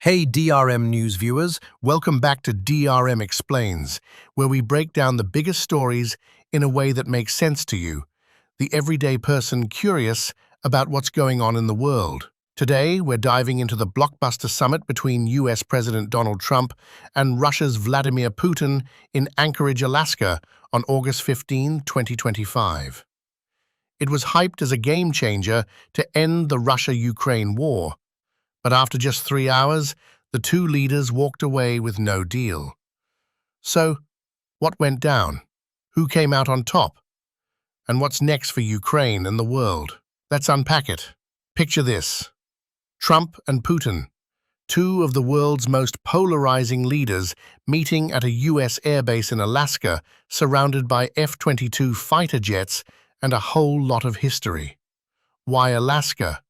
Hey DRM News viewers, welcome back to DRM Explains, where we break down the biggest stories in a way that makes sense to you, the everyday person curious about what's going on in the world. Today, we're diving into the blockbuster summit between US President Donald Trump and Russia's Vladimir Putin in Anchorage, Alaska on August 15, 2025. It was hyped as a game-changer to end the Russia-Ukraine war, but after just 3 hours, the two leaders walked away with no deal. So, what went down? Who came out on top? And what's next for Ukraine and the world? Let's unpack it. Picture this. Trump and Putin, two of the world's most polarizing leaders, meeting at a US airbase in Alaska, surrounded by F-22 fighter jets and a whole lot of history. Why Alaska?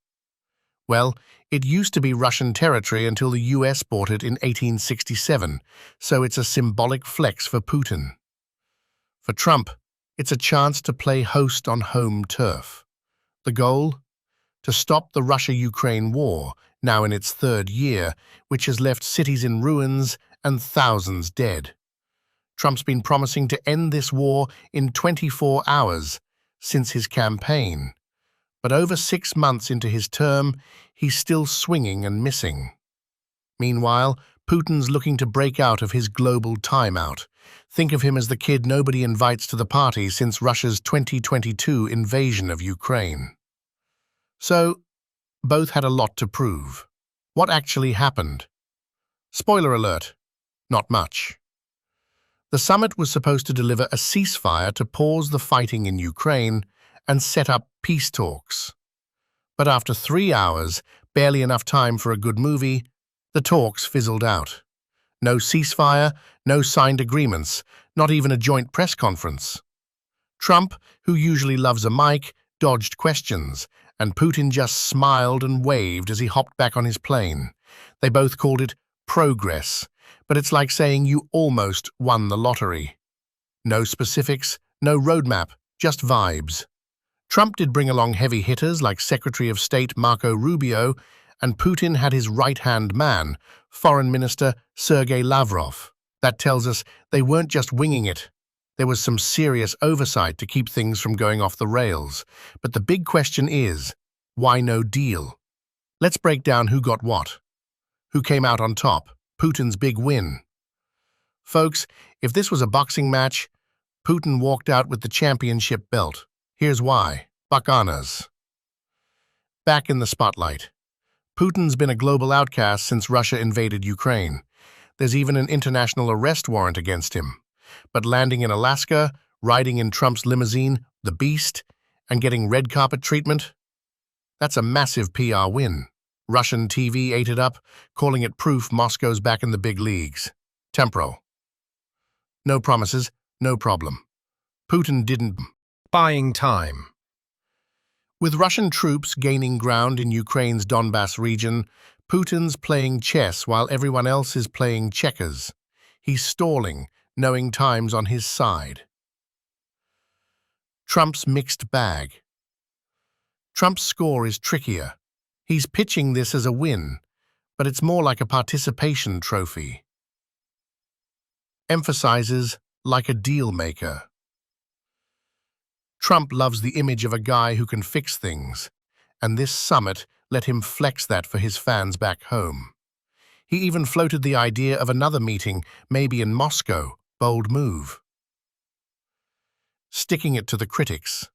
Well, it used to be Russian territory until the US bought it in 1867, so it's a symbolic flex for Putin. For Trump, it's a chance to play host on home turf. The goal? To stop the Russia-Ukraine war, now in its third year, which has left cities in ruins and thousands dead. Trump's been promising to end this war in 24 hours since his campaign. But over 6 months into his term, he's still swinging and missing. Meanwhile, Putin's looking to break out of his global timeout. Think of him as the kid nobody invites to the party since Russia's 2022 invasion of Ukraine. So, both had a lot to prove. What actually happened? Spoiler alert, not much. The summit was supposed to deliver a ceasefire to pause the fighting in Ukraine and set up peace talks. But after 3 hours, barely enough time for a good movie, the talks fizzled out. No ceasefire, no signed agreements, not even a joint press conference. Trump, who usually loves a mic, dodged questions, and Putin just smiled and waved as he hopped back on his plane. They both called it progress, but it's like saying you almost won the lottery. No specifics, no roadmap, just vibes. Trump did bring along heavy hitters like Secretary of State Marco Rubio, and Putin had his right-hand man, Foreign Minister Sergei Lavrov. That tells us they weren't just winging it. There was some serious oversight to keep things from going off the rails. But the big question is, why no deal? Let's break down who got what. Who came out on top? Putin's big win. Folks, if this was a boxing match, Putin walked out with the championship belt. Here's why. Bacanas. Back in the spotlight. Putin's been a global outcast since Russia invaded Ukraine. There's even an international arrest warrant against him. But landing in Alaska, riding in Trump's limousine, the Beast, and getting red carpet treatment? That's a massive PR win. Russian TV ate it up, calling it proof Moscow's back in the big leagues. Temporal. No promises, no problem. Putin didn't. Buying time. With Russian troops gaining ground in Ukraine's Donbass region, Putin's playing chess while everyone else is playing checkers. He's stalling, knowing time's on his side. Trump's mixed bag. Trump's score is trickier. He's pitching this as a win, but it's more like a participation trophy. Emphasizes like a deal maker. Trump loves the image of a guy who can fix things, and this summit let him flex that for his fans back home. He even floated the idea of another meeting, maybe in Moscow. Bold move. Sticking it to the critics.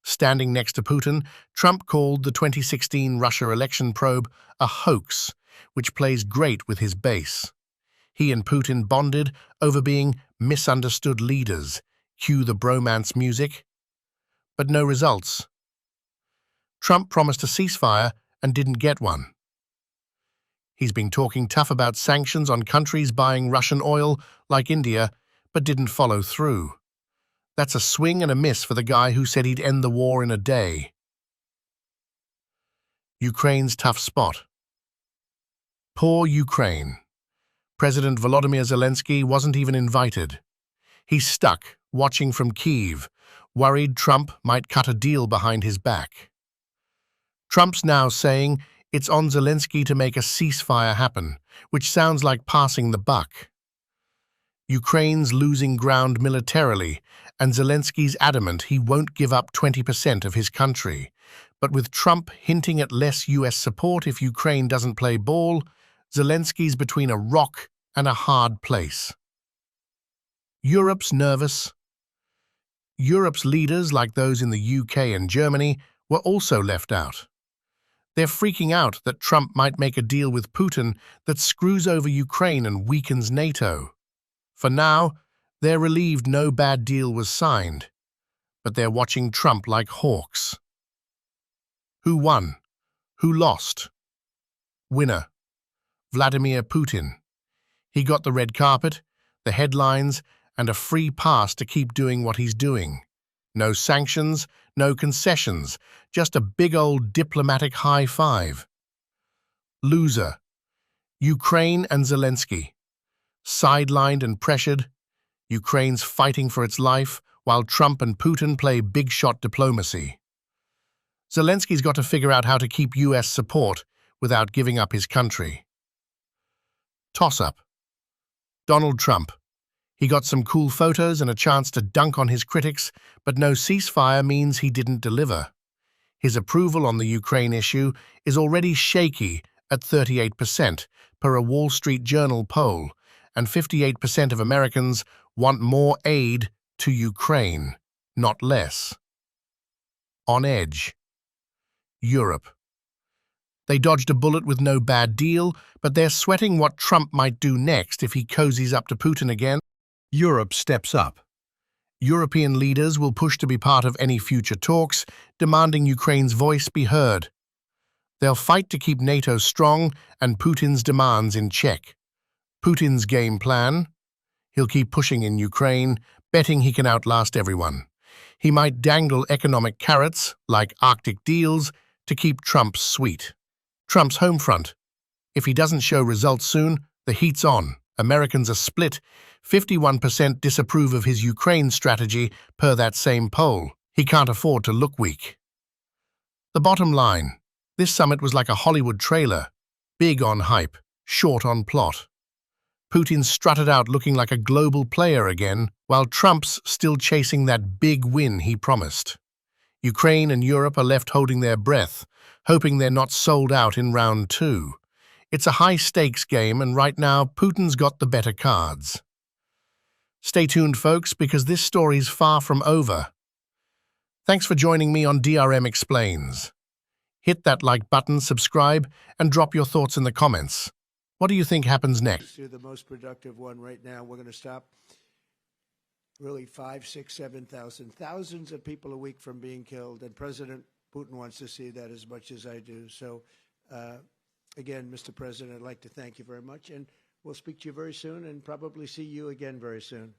Standing next to Putin, Trump called the 2016 Russia election probe a hoax, which plays great with his base. He and Putin bonded over being misunderstood leaders. Cue the bromance music. But no results. Trump promised a ceasefire and didn't get one. He's been talking tough about sanctions on countries buying Russian oil, like India, but didn't follow through. That's a swing and a miss for the guy who said he'd end the war in a day. Ukraine's tough spot. Poor Ukraine. President Volodymyr Zelensky wasn't even invited. He's stuck, watching from Kyiv, worried Trump might cut a deal behind his back. Trump's now saying It's on Zelensky to make a ceasefire happen, which sounds like passing the buck. Ukraine's losing ground militarily, and Zelensky's adamant he won't give up 20% of his country. But with Trump hinting at less US support if Ukraine doesn't play ball, Zelensky's between a rock and a hard place. Europe's nervous. Europe's leaders, like those in the UK and Germany, were also left out. They're freaking out that Trump might make a deal with Putin that screws over Ukraine and weakens NATO. For now, they're relieved no bad deal was signed, but they're watching Trump like hawks. Who won? Who lost? Winner: Vladimir Putin. He got the red carpet, the headlines, and a free pass to keep doing what he's doing. No sanctions, no concessions, just a big old diplomatic high five. Loser: Ukraine and Zelensky. Sidelined and pressured, Ukraine's fighting for its life, while Trump and Putin play big-shot diplomacy. Zelensky's got to figure out how to keep US support without giving up his country. Toss-up: Donald Trump. He got some cool photos and a chance to dunk on his critics, but no ceasefire means he didn't deliver. His approval on the Ukraine issue is already shaky at 38% per a Wall Street Journal poll, and 58% of Americans want more aid to Ukraine, not less. On edge: Europe. They dodged a bullet with no bad deal, but they're sweating what Trump might do next if he cozies up to Putin again. Europe steps up. European leaders will push to be part of any future talks, demanding Ukraine's voice be heard. They'll fight to keep NATO strong and Putin's demands in check. Putin's game plan: he'll keep pushing in Ukraine, betting he can outlast everyone. He might dangle economic carrots, like Arctic deals, to keep Trump sweet. Trump's home front: if he doesn't show results soon, the heat's on. Americans are split. 51% disapprove of his Ukraine strategy per that same poll. He can't afford to look weak. The bottom line: this summit was like a Hollywood trailer. Big on hype, short on plot. Putin strutted out looking like a global player again, while Trump's still chasing that big win he promised. Ukraine and Europe are left holding their breath, hoping they're not sold out in round two. It's a high-stakes game, and right now, Putin's got the better cards. Stay tuned, folks, because this story's far from over. Thanks for joining me on DRM Explains. Hit that like button, subscribe, and drop your thoughts in the comments. What do you think happens next? The most productive one right now. We're going to stop really 5, 6, 7,000, thousands of people a week from being killed. And President Putin wants to see that as much as I do. So, again, Mr. President, I'd like to thank you very much. And we'll speak to you very soon and probably see you again very soon.